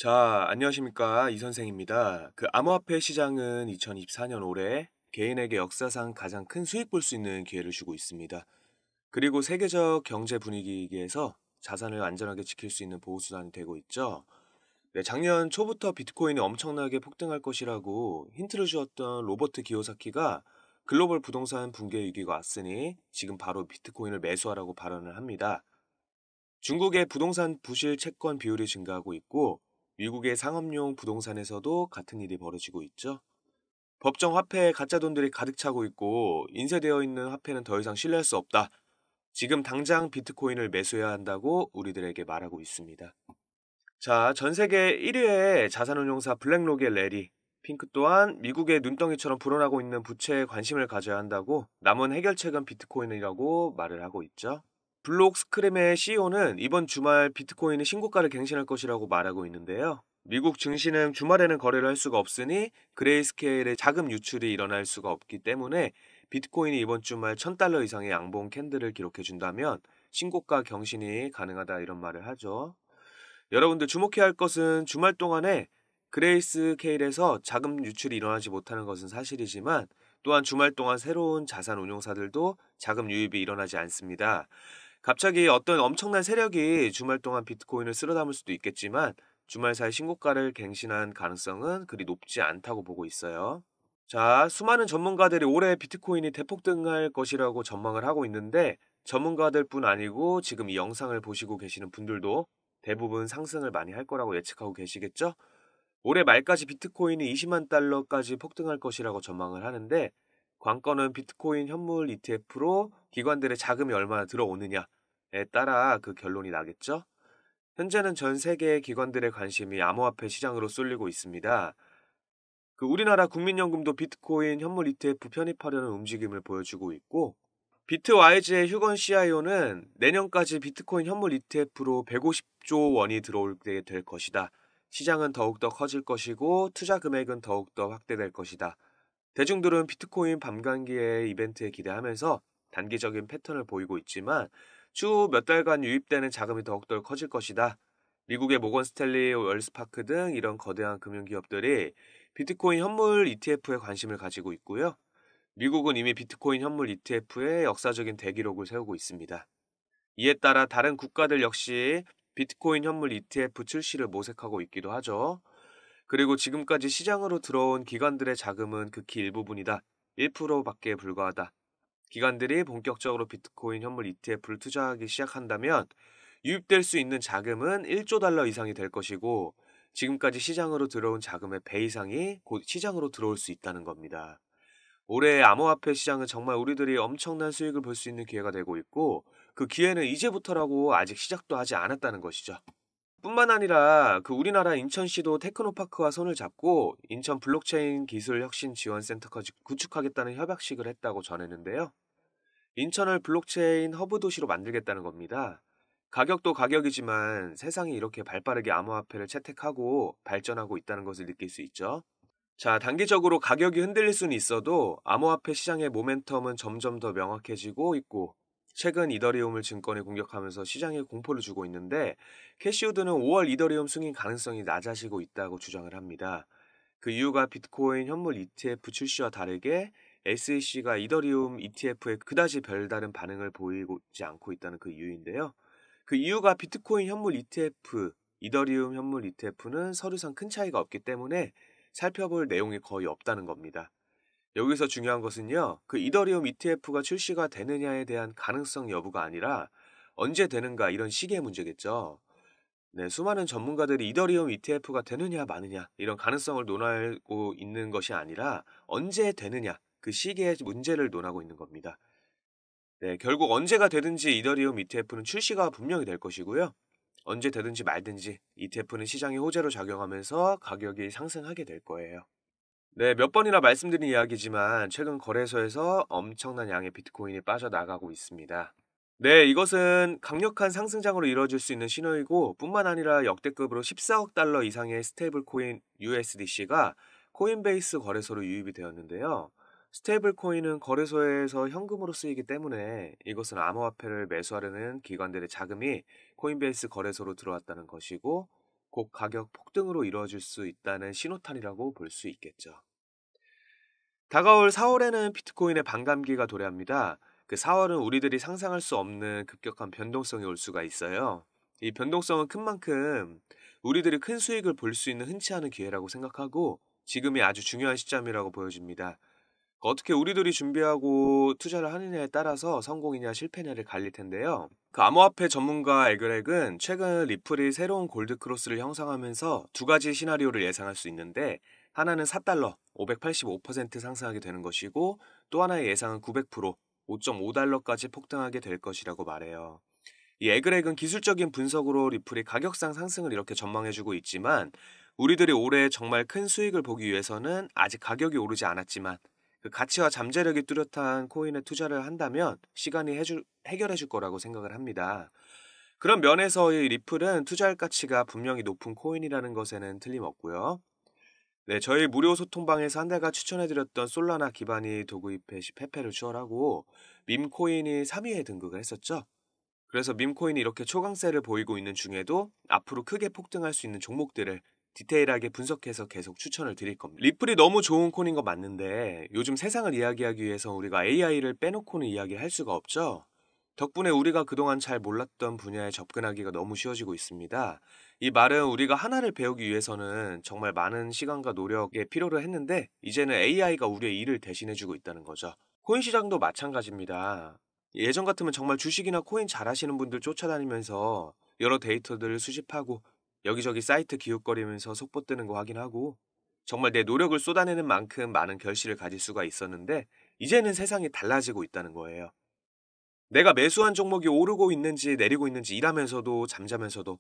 자, 안녕하십니까. 이 선생입니다. 암호화폐 시장은 2024년 올해 개인에게 역사상 가장 큰 수익 볼 수 있는 기회를 주고 있습니다. 그리고 세계적 경제 분위기에서 자산을 안전하게 지킬 수 있는 보호수단이 되고 있죠. 네, 작년 초부터 비트코인이 엄청나게 폭등할 것이라고 힌트를 주었던 로버트 기요사키가 글로벌 부동산 붕괴 위기가 왔으니 지금 바로 비트코인을 매수하라고 발언을 합니다. 중국의 부동산 부실 채권 비율이 증가하고 있고 미국의 상업용 부동산에서도 같은 일이 벌어지고 있죠. 법정 화폐에 가짜 돈들이 가득 차고 있고 인쇄되어 있는 화폐는 더 이상 신뢰할 수 없다. 지금 당장 비트코인을 매수해야 한다고 우리들에게 말하고 있습니다. 자, 전 세계 1위의 자산운용사 블랙록의 레리 핑크 또한 미국의 눈덩이처럼 불어나고 있는 부채에 관심을 가져야 한다고 남은 해결책은 비트코인이라고 말을 하고 있죠. 블록 스크램의 CEO는 이번 주말 비트코인이 신고가를 갱신할 것이라고 말하고 있는데요. 미국 증시는 주말에는 거래를 할 수가 없으니 그레이스케일의 자금 유출이 일어날 수가 없기 때문에 비트코인이 이번 주말 1000달러 이상의 양봉 캔들을 기록해 준다면 신고가 경신이 가능하다 이런 말을 하죠. 여러분들 주목해야 할 것은 주말 동안에 그레이스케일에서 자금 유출이 일어나지 못하는 것은 사실이지만 또한 주말 동안 새로운 자산 운용사들도 자금 유입이 일어나지 않습니다. 갑자기 어떤 엄청난 세력이 주말 동안 비트코인을 쓸어 담을 수도 있겠지만 주말 사이 신고가를 갱신한 가능성은 그리 높지 않다고 보고 있어요. 자, 수많은 전문가들이 올해 비트코인이 대폭등할 것이라고 전망을 하고 있는데 전문가들 뿐 아니고 지금 이 영상을 보시고 계시는 분들도 대부분 상승을 많이 할 거라고 예측하고 계시겠죠? 올해 말까지 비트코인이 20만 달러까지 폭등할 것이라고 전망을 하는데 관건은 비트코인 현물 ETF로 기관들의 자금이 얼마나 들어오느냐에 따라 그 결론이 나겠죠? 현재는 전 세계의 기관들의 관심이 암호화폐 시장으로 쏠리고 있습니다. 우리나라 국민연금도 비트코인 현물 ETF 편입하려는 움직임을 보여주고 있고 비트와이즈의 휴건 CIO는 내년까지 비트코인 현물 ETF로 150조 원이 들어오게 될 것이다. 시장은 더욱더 커질 것이고 투자 금액은 더욱더 확대될 것이다. 대중들은 비트코인 밤감기의 이벤트에 기대하면서 단기적인 패턴을 보이고 있지만 추후 몇 달간 유입되는 자금이 더욱더 커질 것이다. 미국의 모건 스탠리, 웰스파크 등 이런 거대한 금융기업들이 비트코인 현물 ETF에 관심을 가지고 있고요. 미국은 이미 비트코인 현물 ETF에 역사적인 대기록을 세우고 있습니다. 이에 따라 다른 국가들 역시 비트코인 현물 ETF 출시를 모색하고 있기도 하죠. 그리고 지금까지 시장으로 들어온 기관들의 자금은 극히 일부분이다. 1%밖에 불과하다. 기관들이 본격적으로 비트코인 현물 ETF를 투자하기 시작한다면 유입될 수 있는 자금은 1조 달러 이상이 될 것이고 지금까지 시장으로 들어온 자금의 배 이상이 곧 시장으로 들어올 수 있다는 겁니다. 올해 암호화폐 시장은 정말 우리들이 엄청난 수익을 볼 수 있는 기회가 되고 있고 그 기회는 이제부터라고 아직 시작도 하지 않았다는 것이죠. 뿐만 아니라 우리나라 인천시도 테크노파크와 손을 잡고 인천 블록체인 기술 혁신 지원센터까지 구축하겠다는 협약식을 했다고 전했는데요. 인천을 블록체인 허브 도시로 만들겠다는 겁니다. 가격도 가격이지만 세상이 이렇게 발빠르게 암호화폐를 채택하고 발전하고 있다는 것을 느낄 수 있죠. 자, 단기적으로 가격이 흔들릴 수는 있어도 암호화폐 시장의 모멘텀은 점점 더 명확해지고 있고 최근 이더리움을 증권에 공격하면서 시장에 공포를 주고 있는데 캐시우드는 5월 이더리움 승인 가능성이 낮아지고 있다고 주장을 합니다. 그 이유가 비트코인 현물 ETF 출시와 다르게 SEC가 이더리움 ETF에 그다지 별다른 반응을 보이지 않고 있다는 그 이유인데요. 그 이유가 비트코인 현물 ETF, 이더리움 현물 ETF는 서류상 큰 차이가 없기 때문에 살펴볼 내용이 거의 없다는 겁니다. 여기서 중요한 것은요, 이더리움 ETF가 출시가 되느냐에 대한 가능성 여부가 아니라 언제 되는가 이런 시기의 문제겠죠. 네, 수많은 전문가들이 이더리움 ETF가 되느냐 마느냐 이런 가능성을 논하고 있는 것이 아니라 언제 되느냐 그 시기의 문제를 논하고 있는 겁니다. 네, 결국 언제가 되든지 이더리움 ETF는 출시가 분명히 될 것이고요. 언제 되든지 말든지 ETF는 시장의 호재로 작용하면서 가격이 상승하게 될 거예요. 네, 몇 번이나 말씀드린 이야기지만 최근 거래소에서 엄청난 양의 비트코인이 빠져나가고 있습니다. 네, 이것은 강력한 상승장으로 이루어질 수 있는 신호이고 뿐만 아니라 역대급으로 14억 달러 이상의 스테이블 코인 USDC가 코인베이스 거래소로 유입이 되었는데요. 스테이블 코인은 거래소에서 현금으로 쓰이기 때문에 이것은 암호화폐를 매수하려는 기관들의 자금이 코인베이스 거래소로 들어왔다는 것이고 곧 가격 폭등으로 이루어질 수 있다는 신호탄이라고 볼 수 있겠죠. 다가올 4월에는 비트코인의 반감기가 도래합니다. 그 4월은 우리들이 상상할 수 없는 급격한 변동성이 올 수가 있어요. 이 변동성은 큰 만큼 우리들이 큰 수익을 볼 수 있는 흔치 않은 기회라고 생각하고 지금이 아주 중요한 시점이라고 보여집니다. 어떻게 우리들이 준비하고 투자를 하느냐에 따라서 성공이냐 실패냐를 갈릴 텐데요. 그 암호화폐 전문가 에그렉은 최근 리플이 새로운 골드크로스를 형성하면서 두 가지 시나리오를 예상할 수 있는데 하나는 4달러, 585% 상승하게 되는 것이고 또 하나의 예상은 900%, 5.5달러까지 폭등하게 될 것이라고 말해요. 이 에그렉은 기술적인 분석으로 리플이 가격상 상승을 이렇게 전망해주고 있지만 우리들이 올해 정말 큰 수익을 보기 위해서는 아직 가격이 오르지 않았지만 그 가치와 잠재력이 뚜렷한 코인에 투자를 한다면 시간이 해결해줄 거라고 생각을 합니다. 그런 면에서 이 리플은 투자할 가치가 분명히 높은 코인이라는 것에는 틀림없고요. 네, 저희 무료 소통방에서 한 달간 추천해드렸던 솔라나 기반이 도구입회 시 페페를 추월하고 밈코인이 3위에 등극을 했었죠. 그래서 밈코인이 이렇게 초강세를 보이고 있는 중에도 앞으로 크게 폭등할 수 있는 종목들을 디테일하게 분석해서 계속 추천을 드릴 겁니다. 리플이 너무 좋은 코인인 거 맞는데 요즘 세상을 이야기하기 위해서 우리가 AI를 빼놓고는 이야기할 수가 없죠. 덕분에 우리가 그동안 잘 몰랐던 분야에 접근하기가 너무 쉬워지고 있습니다. 이 말은 우리가 하나를 배우기 위해서는 정말 많은 시간과 노력에 필요로 했는데 이제는 AI가 우리의 일을 대신해주고 있다는 거죠. 코인 시장도 마찬가지입니다. 예전 같으면 정말 주식이나 코인 잘하시는 분들 쫓아다니면서 여러 데이터들을 수집하고 여기저기 사이트 기웃거리면서 속보 뜨는 거 확인하고 정말 내 노력을 쏟아내는 만큼 많은 결실을 가질 수가 있었는데 이제는 세상이 달라지고 있다는 거예요. 내가 매수한 종목이 오르고 있는지 내리고 있는지 일하면서도 잠자면서도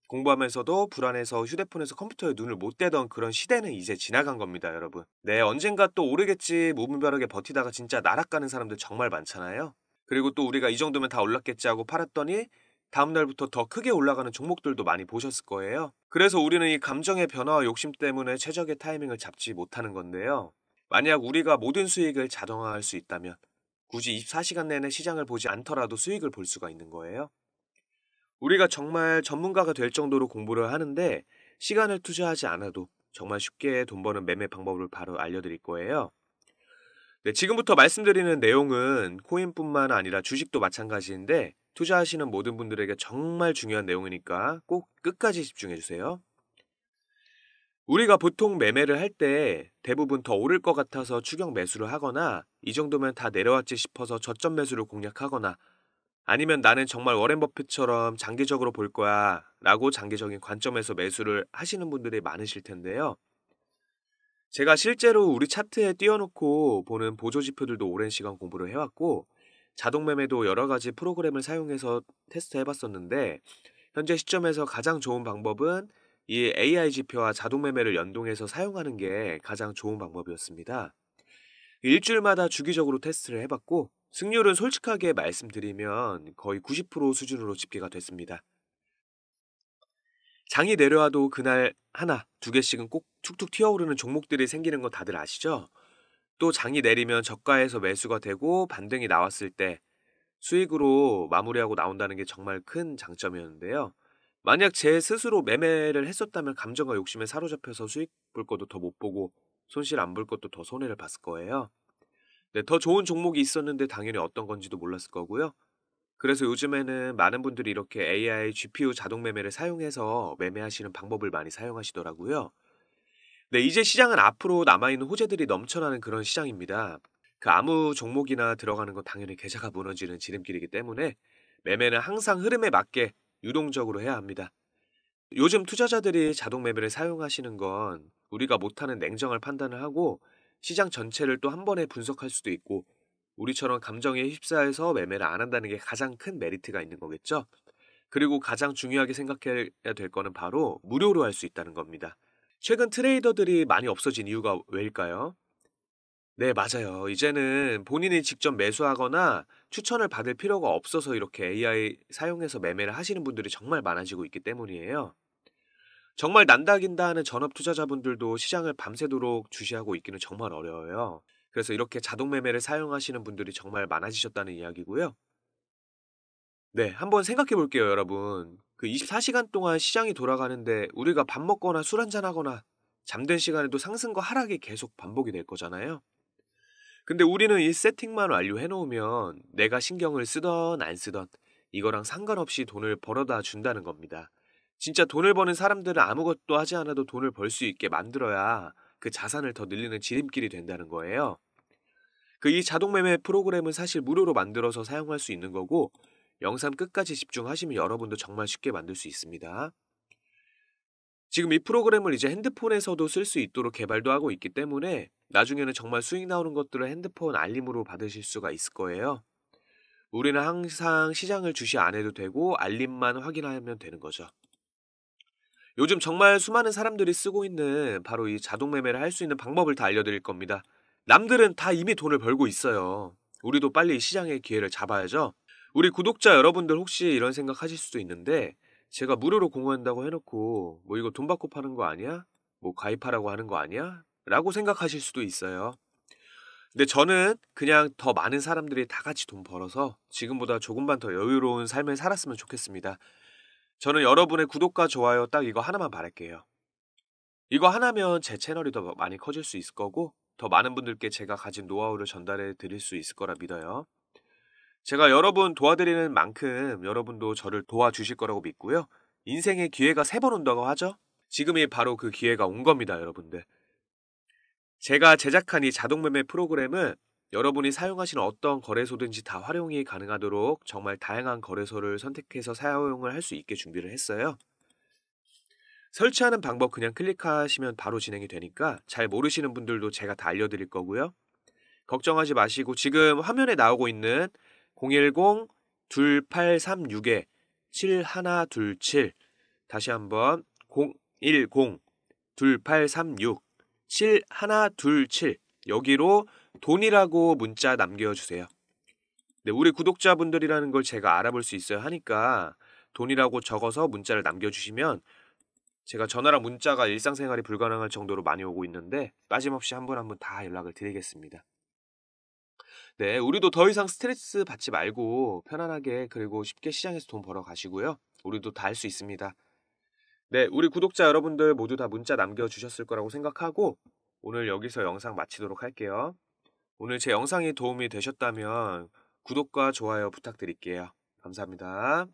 공부하면서도 불안해서 휴대폰에서 컴퓨터에 눈을 못 떼던 그런 시대는 이제 지나간 겁니다, 여러분. 네, 언젠가 또 오르겠지 무분별하게 버티다가 진짜 날아가는 사람들 정말 많잖아요. 그리고 또 우리가 이 정도면 다 올랐겠지 하고 팔았더니 다음날부터 더 크게 올라가는 종목들도 많이 보셨을 거예요. 그래서 우리는 이 감정의 변화와 욕심 때문에 최적의 타이밍을 잡지 못하는 건데요. 만약 우리가 모든 수익을 자동화할 수 있다면 굳이 24시간 내내 시장을 보지 않더라도 수익을 볼 수가 있는 거예요. 우리가 정말 전문가가 될 정도로 공부를 하는데 시간을 투자하지 않아도 정말 쉽게 돈 버는 매매 방법을 바로 알려드릴 거예요. 네, 지금부터 말씀드리는 내용은 코인뿐만 아니라 주식도 마찬가지인데 투자하시는 모든 분들에게 정말 중요한 내용이니까 꼭 끝까지 집중해 주세요. 우리가 보통 매매를 할 때 대부분 더 오를 것 같아서 추격 매수를 하거나 이 정도면 다 내려왔지 싶어서 저점 매수를 공략하거나 아니면 나는 정말 워렌 버핏처럼 장기적으로 볼 거야 라고 장기적인 관점에서 매수를 하시는 분들이 많으실 텐데요. 제가 실제로 우리 차트에 띄워놓고 보는 보조지표들도 오랜 시간 공부를 해왔고 자동 매매도 여러 가지 프로그램을 사용해서 테스트 해봤었는데 현재 시점에서 가장 좋은 방법은 이 AI 지표와 자동 매매를 연동해서 사용하는 게 가장 좋은 방법이었습니다. 일주일마다 주기적으로 테스트를 해봤고 승률은 솔직하게 말씀드리면 거의 90% 수준으로 집계가 됐습니다. 장이 내려와도 그날 하나, 두 개씩은 꼭 툭툭 튀어오르는 종목들이 생기는 거 다들 아시죠? 또 장이 내리면 저가에서 매수가 되고 반등이 나왔을 때 수익으로 마무리하고 나온다는 게 정말 큰 장점이었는데요. 만약 제 스스로 매매를 했었다면 감정과 욕심에 사로잡혀서 수익 볼 것도 더 못 보고 손실 안 볼 것도 더 손해를 봤을 거예요. 네, 더 좋은 종목이 있었는데 당연히 어떤 건지도 몰랐을 거고요. 그래서 요즘에는 많은 분들이 이렇게 AI, GPU 자동 매매를 사용해서 매매하시는 방법을 많이 사용하시더라고요. 네, 이제 시장은 앞으로 남아있는 호재들이 넘쳐나는 그런 시장입니다. 그 아무 종목이나 들어가는 건 당연히 계좌가 무너지는 지름길이기 때문에 매매는 항상 흐름에 맞게 유동적으로 해야 합니다. 요즘 투자자들이 자동 매매를 사용하시는 건 우리가 못하는 냉정한 판단을 하고 시장 전체를 또 한 번에 분석할 수도 있고 우리처럼 감정에 휩싸여서 매매를 안 한다는 게 가장 큰 메리트가 있는 거겠죠. 그리고 가장 중요하게 생각해야 될 거는 바로 무료로 할 수 있다는 겁니다. 최근 트레이더들이 많이 없어진 이유가 왜일까요? 네, 맞아요. 이제는 본인이 직접 매수하거나 추천을 받을 필요가 없어서 이렇게 AI 사용해서 매매를 하시는 분들이 정말 많아지고 있기 때문이에요. 정말 난다긴다 하는 전업 투자자분들도 시장을 밤새도록 주시하고 있기는 정말 어려워요. 그래서 이렇게 자동 매매를 사용하시는 분들이 정말 많아지셨다는 이야기고요. 네, 한번 생각해 볼게요, 여러분. 그 24시간 동안 시장이 돌아가는데 우리가 밥 먹거나 술 한잔하거나 잠든 시간에도 상승과 하락이 계속 반복이 될 거잖아요. 근데 우리는 이 세팅만 완료해 놓으면 내가 신경을 쓰던 안 쓰던 이거랑 상관없이 돈을 벌어다 준다는 겁니다. 진짜 돈을 버는 사람들은 아무것도 하지 않아도 돈을 벌 수 있게 만들어야 그 자산을 더 늘리는 지름길이 된다는 거예요. 그 이 자동 매매 프로그램은 사실 무료로 만들어서 사용할 수 있는 거고 영상 끝까지 집중하시면 여러분도 정말 쉽게 만들 수 있습니다. 지금 이 프로그램을 이제 핸드폰에서도 쓸 수 있도록 개발도 하고 있기 때문에 나중에는 정말 수익 나오는 것들을 핸드폰 알림으로 받으실 수가 있을 거예요. 우리는 항상 시장을 주시 안 해도 되고 알림만 확인하면 되는 거죠. 요즘 정말 수많은 사람들이 쓰고 있는 바로 이 자동 매매를 할 수 있는 방법을 다 알려드릴 겁니다. 남들은 다 이미 돈을 벌고 있어요. 우리도 빨리 시장의 기회를 잡아야죠. 우리 구독자 여러분들 혹시 이런 생각 하실 수도 있는데 제가 무료로 공유한다고 해놓고 뭐 이거 돈 받고 파는 거 아니야? 뭐 가입하라고 하는 거 아니야? 라고 생각하실 수도 있어요. 근데 저는 그냥 더 많은 사람들이 다 같이 돈 벌어서 지금보다 조금만 더 여유로운 삶을 살았으면 좋겠습니다. 저는 여러분의 구독과 좋아요 딱 이거 하나만 바랄게요. 이거 하나면 제 채널이 더 많이 커질 수 있을 거고 더 많은 분들께 제가 가진 노하우를 전달해 드릴 수 있을 거라 믿어요. 제가 여러분 도와드리는 만큼 여러분도 저를 도와주실 거라고 믿고요. 인생의 기회가 3번 온다고 하죠? 지금이 바로 그 기회가 온 겁니다, 여러분들. 제가 제작한 이 자동매매 프로그램은 여러분이 사용하시는 어떤 거래소든지 다 활용이 가능하도록 정말 다양한 거래소를 선택해서 사용을 할 수 있게 준비를 했어요. 설치하는 방법 그냥 클릭하시면 바로 진행이 되니까 잘 모르시는 분들도 제가 다 알려드릴 거고요. 걱정하지 마시고 지금 화면에 나오고 있는 010-2836-7127 다시 한번 010-2836-7127 여기로 돈이라고 문자 남겨주세요. 네, 우리 구독자분들이라는 걸 제가 알아볼 수 있어야 하니까 돈이라고 적어서 문자를 남겨주시면 제가 전화랑 문자가 일상생활이 불가능할 정도로 많이 오고 있는데 빠짐없이 한 분 한 분 다 연락을 드리겠습니다. 네, 우리도 더 이상 스트레스 받지 말고 편안하게 그리고 쉽게 시장에서 돈 벌어 가시고요. 우리도 다 할 수 있습니다. 네, 우리 구독자 여러분들 모두 다 문자 남겨주셨을 거라고 생각하고 오늘 여기서 영상 마치도록 할게요. 오늘 제 영상이 도움이 되셨다면 구독과 좋아요 부탁드릴게요. 감사합니다.